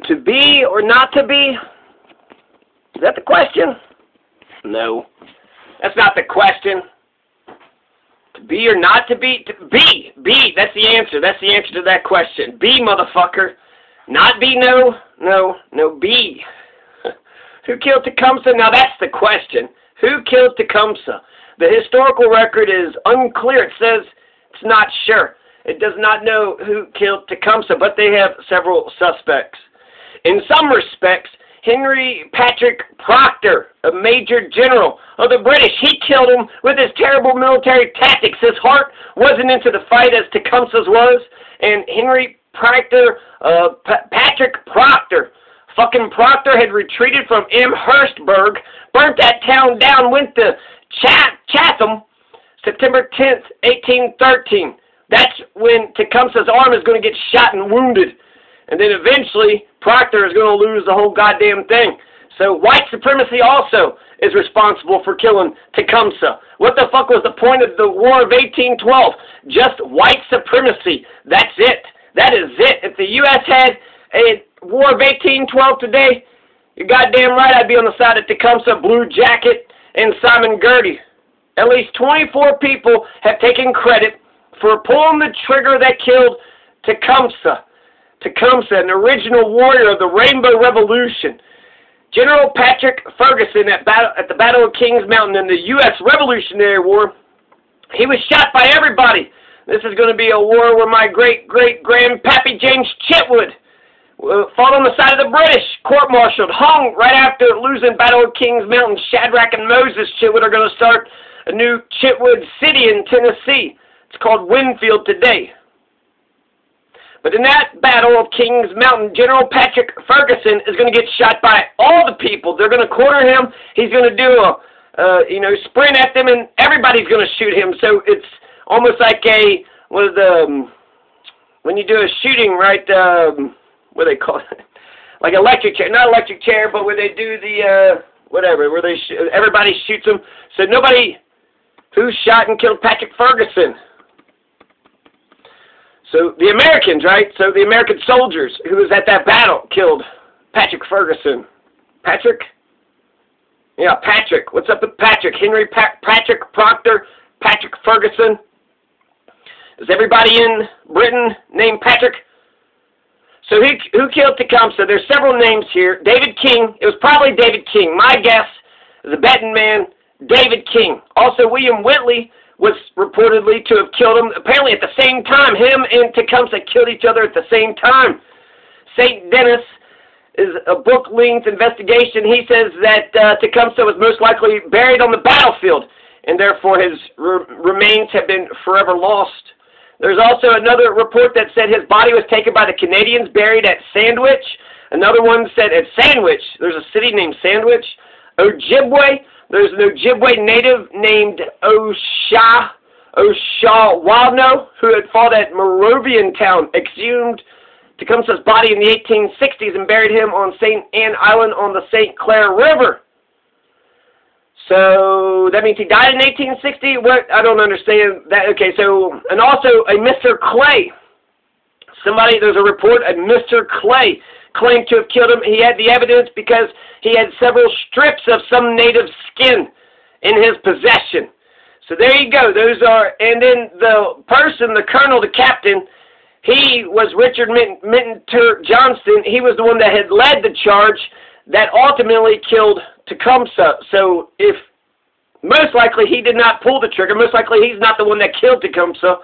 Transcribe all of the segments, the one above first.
To be or not to be? Is that the question? No. That's not the question. To be or not to be? Be. Be. That's the answer. That's the answer to that question. Be, motherfucker. Not be, no. No. No, be. Who killed Tecumseh? Now that's the question. Who killed Tecumseh? The historical record is unclear. It says it's not sure. It does not know who killed Tecumseh, but they have several suspects. In some respects, Henry Patrick Proctor, a major general of the British, he killed him with his terrible military tactics. His heart wasn't into the fight as Tecumseh's was, and Henry Patrick Proctor, fucking Proctor, had retreated from Amherstburg, burnt that town down, went to Chatham, September 10th, 1813. That's when Tecumseh's arm is going to get shot and wounded. And then eventually, Proctor is going to lose the whole goddamn thing. So white supremacy also is responsible for killing Tecumseh. What the fuck was the point of the War of 1812? Just white supremacy. That's it. That is it. If the U.S. had a War of 1812 today, you're goddamn right I'd be on the side of Tecumseh, Blue Jacket, and Simon Girty. At least 24 people have taken credit for pulling the trigger that killed Tecumseh. Tecumseh, an original warrior of the Rainbow Revolution. General Patrick Ferguson at the Battle of Kings Mountain in the U.S. Revolutionary War, he was shot by everybody. This is going to be a war where my great-great-grandpappy James Chitwood fought on the side of the British, court-martialed, hung right after losing Battle of Kings Mountain. Shadrach and Moses Chitwood are going to start a new Chitwood City in Tennessee. It's called Winfield today. But in that Battle of Kings Mountain, General Patrick Ferguson is going to get shot by all the people. They're going to corner him. He's going to do a, sprint at them, and everybody's going to shoot him. So it's almost like when you do a shooting, right, what do they call it? Like electric chair. Not electric chair, but where they do the, where they everybody shoots them. So who shot and killed Patrick Ferguson? So the Americans, right? So the American soldiers who was at that battle killed Patrick Ferguson. Patrick? Yeah, Patrick. What's up with Patrick? Henry Patrick Proctor, Patrick Ferguson. Is everybody in Britain named Patrick? So who killed Tecumseh? There's several names here. David King. It was probably David King. My guess is a betting man, David King. Also, William Whitley was reportedly to have killed him. Apparently at the same time, him and Tecumseh killed each other at the same time. St. Dennis is a book-length investigation. He says that Tecumseh was most likely buried on the battlefield, and therefore his remains have been forever lost. There's also another report that said his body was taken by the Canadians, buried at Sandwich. Another one said at Sandwich, there's a city named Sandwich. Ojibwe, there's an Ojibwe native named Oshawano who had fought at Moravian Town, exhumed Tecumseh's body in the 1860s and buried him on St. Anne Island on the St. Clair River. So that means he died in 1860? What? I don't understand that. Okay, so, and also a Mr. Clay. There's a report of Mr. Clay claimed to have killed him. He had the evidence because he had several strips of some native skin in his possession. So there you go. Those are, and then the person, the colonel, the captain, he was Richard Minter Johnston. He was the one that had led the charge that ultimately killed Tecumseh. So most likely he did not pull the trigger. Most likely he's not the one that killed Tecumseh.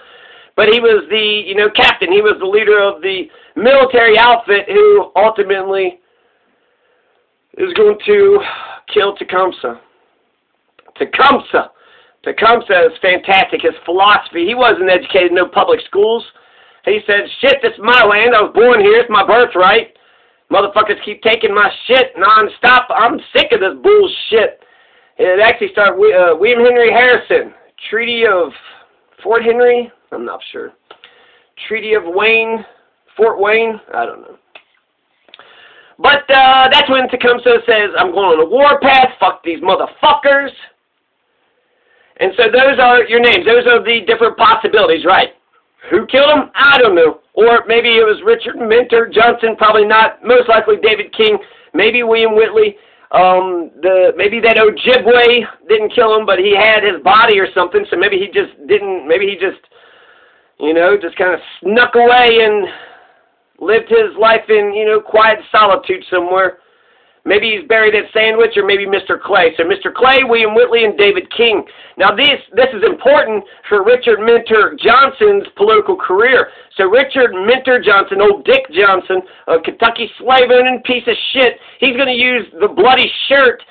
But he was the, captain. He was the leader of the military outfit who ultimately is going to kill Tecumseh. Tecumseh is fantastic. His philosophy, he wasn't educated in no public schools. He said, shit, this is my land. I was born here. It's my birthright. Motherfuckers keep taking my shit nonstop. I'm sick of this bullshit. It actually started William Henry Harrison, Treaty of Fort Henry. I'm not sure. Treaty of Wayne, Fort Wayne, I don't know. But that's when Tecumseh says, I'm going on a warpath, fuck these motherfuckers. And so those are your names. Those are the different possibilities, right? Who killed him? I don't know. Or maybe it was Richard Minter Johnson, probably not. Most likely David King, maybe William Whitley. Maybe that Ojibwe didn't kill him, but he had his body or something, so maybe he just didn't, maybe he just, you know, just kind of snuck away and lived his life in, you know, quiet solitude somewhere. Maybe he's buried at Sandwich, or maybe Mr. Clay. So Mr. Clay, William Whitley, and David King. Now this is important for Richard Minter Johnson's political career. So Richard Minter Johnson, old Dick Johnson, a Kentucky slave-owning piece of shit, he's going to use the bloody shirt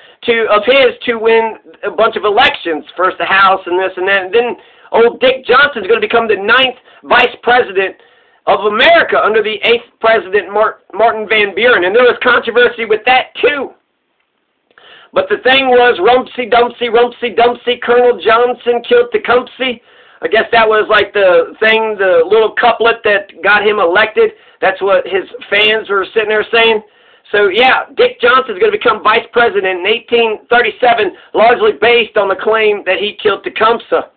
of his to win a bunch of elections. First the House and this and that. And then old Dick Johnson's going to become the 9th vice president of America under the 8th president, Martin Van Buren. And there was controversy with that, too. But the thing was, Rumpsy Dumpsy, Colonel Johnson killed Tecumseh. I guess that was like the thing, the little couplet that got him elected. That's what his fans were sitting there saying. So, yeah, Dick Johnson's going to become vice president in 1837, largely based on the claim that he killed Tecumseh.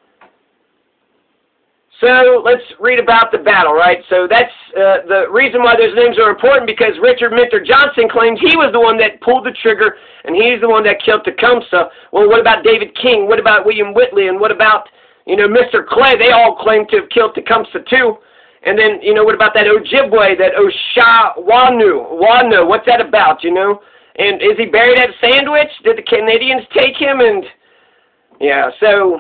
So let's read about the battle, right? So that's the reason why those names are important, because Richard Minter Johnson claims he was the one that pulled the trigger, and he's the one that killed Tecumseh. Well, what about David King? What about William Whitley? And what about, you know, Mr. Clay? They all claim to have killed Tecumseh too. And then, you know, what about that Ojibwe, that Oshawanu? What's that about, you know? And is he buried at Sandwich? Did the Canadians take him? And, yeah, so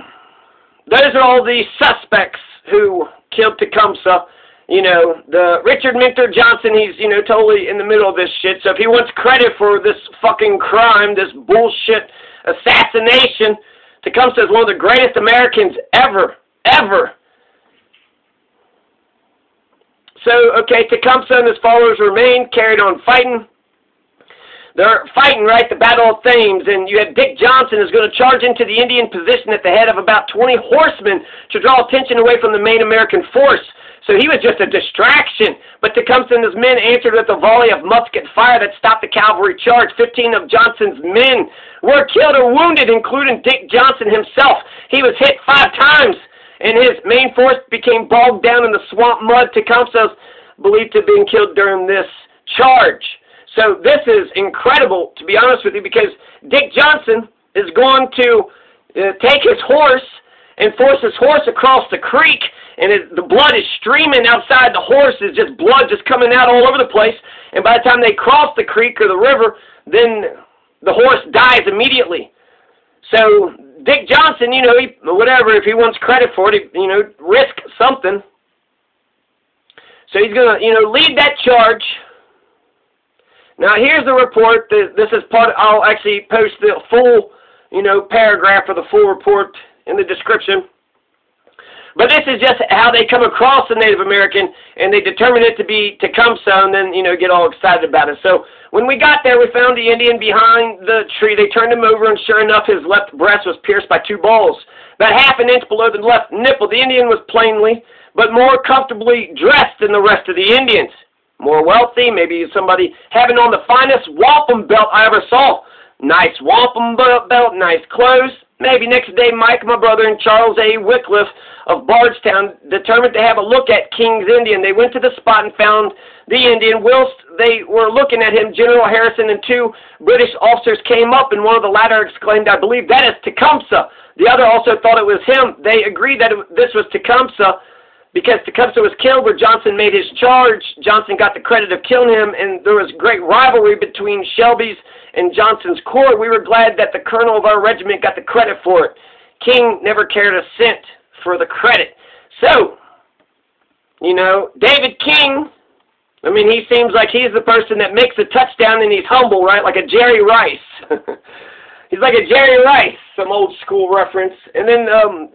those are all the suspects who killed Tecumseh. You know, the Richard Minter Johnson, he's, you know, totally in the middle of this shit. So if he wants credit for this fucking crime, this bullshit assassination, Tecumseh is one of the greatest Americans ever. So, okay, Tecumseh and his followers remained, carried on fighting. They're fighting, right, the Battle of Thames, and you have Dick Johnson who's going to charge into the Indian position at the head of about 20 horsemen to draw attention away from the main American force. So he was just a distraction. But Tecumseh and his men answered with a volley of musket fire that stopped the cavalry charge. 15 of Johnson's men were killed or wounded, including Dick Johnson himself. He was hit 5 times, and his main force became bogged down in the swamp mud. Tecumseh believed to have been killed during this charge. So this is incredible, to be honest with you, because Dick Johnson is going to take his horse and force his horse across the creek, and the blood is streaming outside the horse. Is just blood just coming out all over the place. And by the time they cross the creek or the river, then the horse dies immediately. So Dick Johnson, you know, whatever, if he wants credit for it, he, you know, risk something. So he's going to, you know, lead that charge. Now, here's the report. This is part. I'll actually post the full, you know, paragraph of the full report in the description. But this is just how they come across the Native American, and they determine it to be Tecumseh, and then, you know, get all excited about it. So when we got there, we found the Indian behind the tree. They turned him over, and sure enough, his left breast was pierced by 2 balls. About ½ an inch below the left nipple. The Indian was plainly, but more comfortably dressed than the rest of the Indians. More wealthy, maybe somebody having on the finest wampum belt I ever saw. Nice wampum belt, nice clothes. Maybe next day Mike, my brother, and Charles A. Wycliffe of Bardstown determined to have a look at King's Indian. They went to the spot and found the Indian. Whilst they were looking at him, General Harrison and 2 British officers came up, and one of the latter exclaimed, "I believe that is Tecumseh." The other also thought it was him. They agreed that this was Tecumseh, because Tecumseh was killed where Johnson made his charge. Johnson got the credit of killing him, and there was great rivalry between Shelby's and Johnson's corps. We were glad that the colonel of our regiment got the credit for it. King never cared a cent for the credit. So, you know, David King, I mean, he seems like he's the person that makes a touchdown, and he's humble, right? Like a Jerry Rice. He's like a Jerry Rice, some old school reference. And then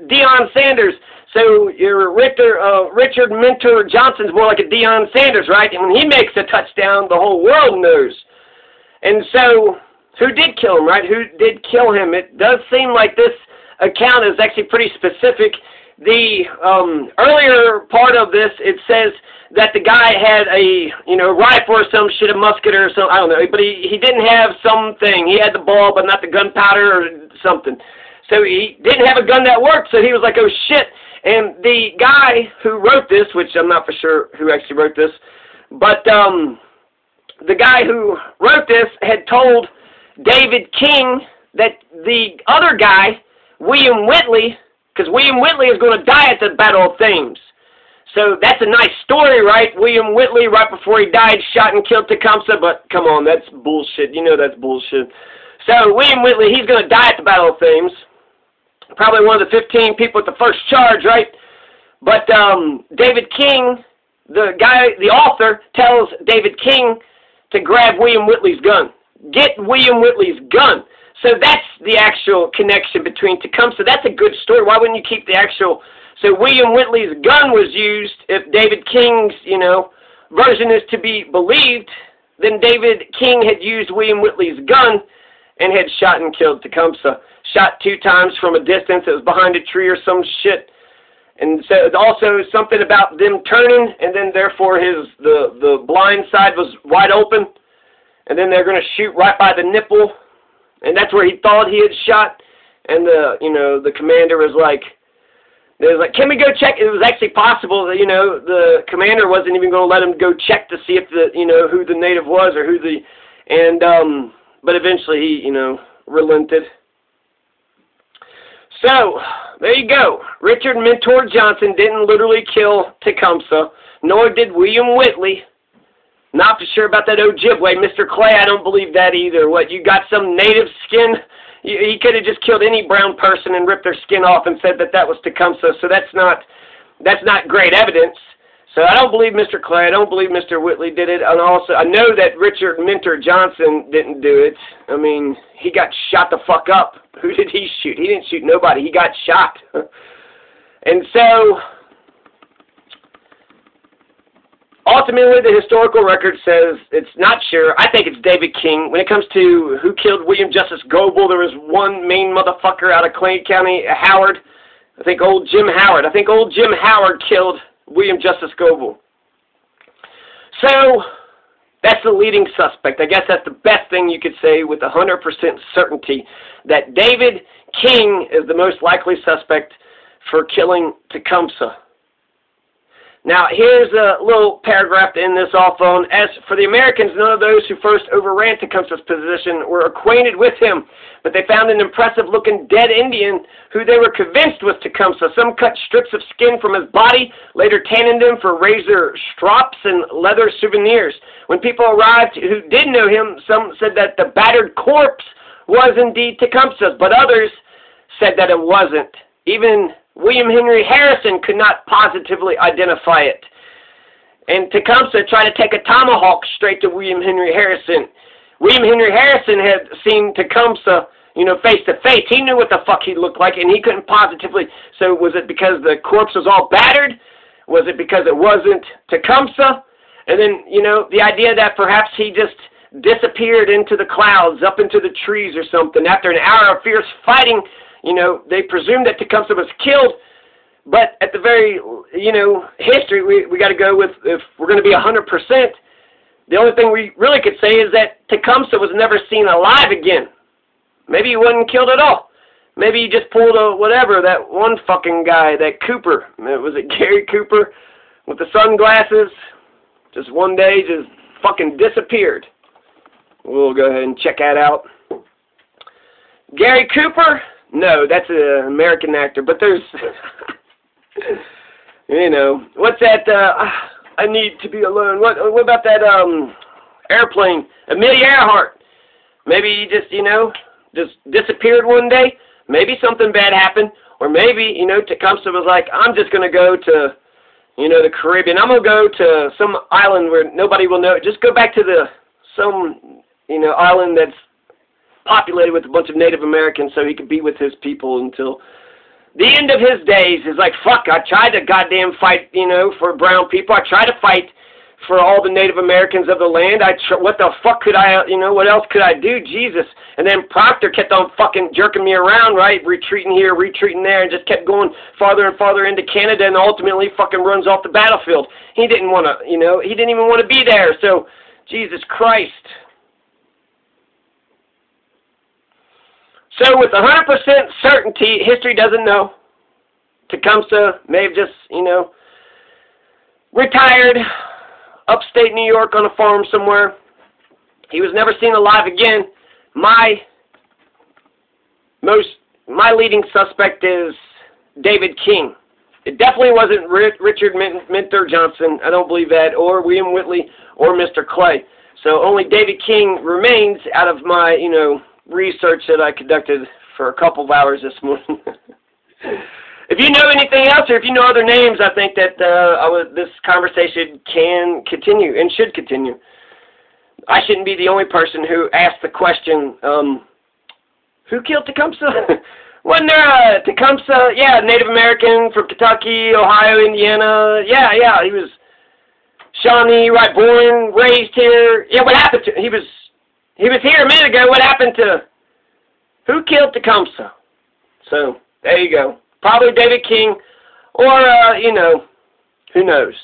Deion Sanders. So your Richard Minter Johnson's more like a Deion Sanders, right? And when he makes a touchdown, the whole world knows. And so, who did kill him, right? Who did kill him? It does seem like this account is actually pretty specific. The earlier part of this, it says that the guy had a, you know, rifle or some shit, a musket or some, I don't know, but he didn't have something. He had the ball, but not the gunpowder or something. So he didn't have a gun that worked, so he was like, oh shit. And the guy who wrote this, which I'm not for sure who actually wrote this, but the guy who wrote this had told David King that the other guy, William Whitley, because William Whitley is going to die at the Battle of Thames. So that's a nice story, right? William Whitley, right before he died, shot and killed Tecumseh, but come on, that's bullshit. You know that's bullshit. So William Whitley, he's going to die at the Battle of Thames. Probably one of the 15 people at the first charge, right? But David King, the guy, the author, tells David King to grab William Whitley's gun. Get William Whitley's gun. So that's the actual connection between Tecumseh. That's a good story. Why wouldn't you keep the actual... So William Whitley's gun was used. If David King's, version is to be believed, then David King had used William Whitley's gun and had shot and killed Tecumseh. Shot 2 times from a distance. It was behind a tree or some shit. And so also something about them turning, and then therefore the blind side was wide open, and then they're going to shoot right by the nipple, and that's where he thought he had shot. And the commander was like, can we go check? It was actually possible that, the commander wasn't even going to let him go check to see if who the native was or but eventually he, relented. So, there you go. Richard Mentor Johnson didn't literally kill Tecumseh, nor did William Whitley. Not for sure about that Ojibwe. Mr. Clay, I don't believe that either. What, you got some native skin? He could have just killed any brown person and ripped their skin off and said that was Tecumseh, so that's not great evidence. So I don't believe Mr. Clay. I don't believe Mr. Whitley did it. And also, I know that Richard Mentor Johnson didn't do it. I mean, he got shot the fuck up. Who did he shoot? He didn't shoot nobody. He got shot. And so, ultimately, the historical record says it's not sure. I think it's David King. When it comes to who killed William Justice Goebel, there was one main motherfucker out of Clay County, Howard. I think old Jim Howard. I think old Jim Howard killed William Justice Goebel. So, that's the leading suspect. I guess that's the best thing you could say with 100% certainty, that David King is the most likely suspect for killing Tecumseh. Now, here's a little paragraph to end this off on. As for the Americans, none of those who first overran Tecumseh's position were acquainted with him, but they found an impressive-looking dead Indian who they were convinced was Tecumseh. Some cut strips of skin from his body, later tanned him for razor strops and leather souvenirs. When people arrived who did know him, some said that the battered corpse was indeed Tecumseh's, but others said that it wasn't. Even William Henry Harrison could not positively identify it. And Tecumseh tried to take a tomahawk straight to William Henry Harrison. William Henry Harrison had seen Tecumseh, face to face. He knew what the fuck he looked like, and he couldn't positively. So was it because the corpse was all battered? Was it because it wasn't Tecumseh? And then, the idea that perhaps he just disappeared into the clouds, up into the trees or something. After an hour of fierce fighting, they presumed that Tecumseh was killed, but at the very, history, we got to go with, if we're going to be 100%, the only thing we really could say is that Tecumseh was never seen alive again. Maybe he wasn't killed at all. Maybe he just pulled that one fucking guy, that Cooper. Was it Gary Cooper with the sunglasses? Just one day, just fucking disappeared. We'll go ahead and check that out. Gary Cooper? No, that's an American actor, but there's, what's that, I need to be alone. What about that, airplane, Amelia Earhart? Maybe he just, just disappeared one day. Maybe something bad happened, or maybe, Tecumseh was like, I'm just going to go to, the Caribbean. I'm going to go to some island where nobody will know. Just go back to some island that's populated with a bunch of Native Americans so he could be with his people until the end of his days. He's like, fuck, I tried to goddamn fight, for brown people. I tried to fight for all the Native Americans of the land. What the fuck could I, what else could I do? Jesus. And then Proctor kept on fucking jerking me around, right? Retreating here, retreating there, and just kept going farther and farther into Canada, and ultimately fucking runs off the battlefield. He didn't want to, he didn't even want to be there. So, Jesus Christ. So with 100% certainty, history doesn't know. Tecumseh may have just, you know, retired upstate New York on a farm somewhere. He was never seen alive again. My leading suspect is David King. It definitely wasn't Richard Minter Johnson. I don't believe that, or William Whitley, or Mr. Clay. So only David King remains out of my, you know, research that I conducted for a couple of hours this morning. If you know anything else, or if you know other names, I think that this conversation can continue and should continue. I shouldn't be the only person who asked the question, who killed Tecumseh? Wasn't there a Tecumseh? Yeah, Native American from Kentucky, Ohio, Indiana. Yeah, he was Shawnee, right, born, raised here. Yeah, what happened to, he was here a minute ago. What happened to, who killed Tecumseh? So, there you go. Probably David King, or, you know, who knows.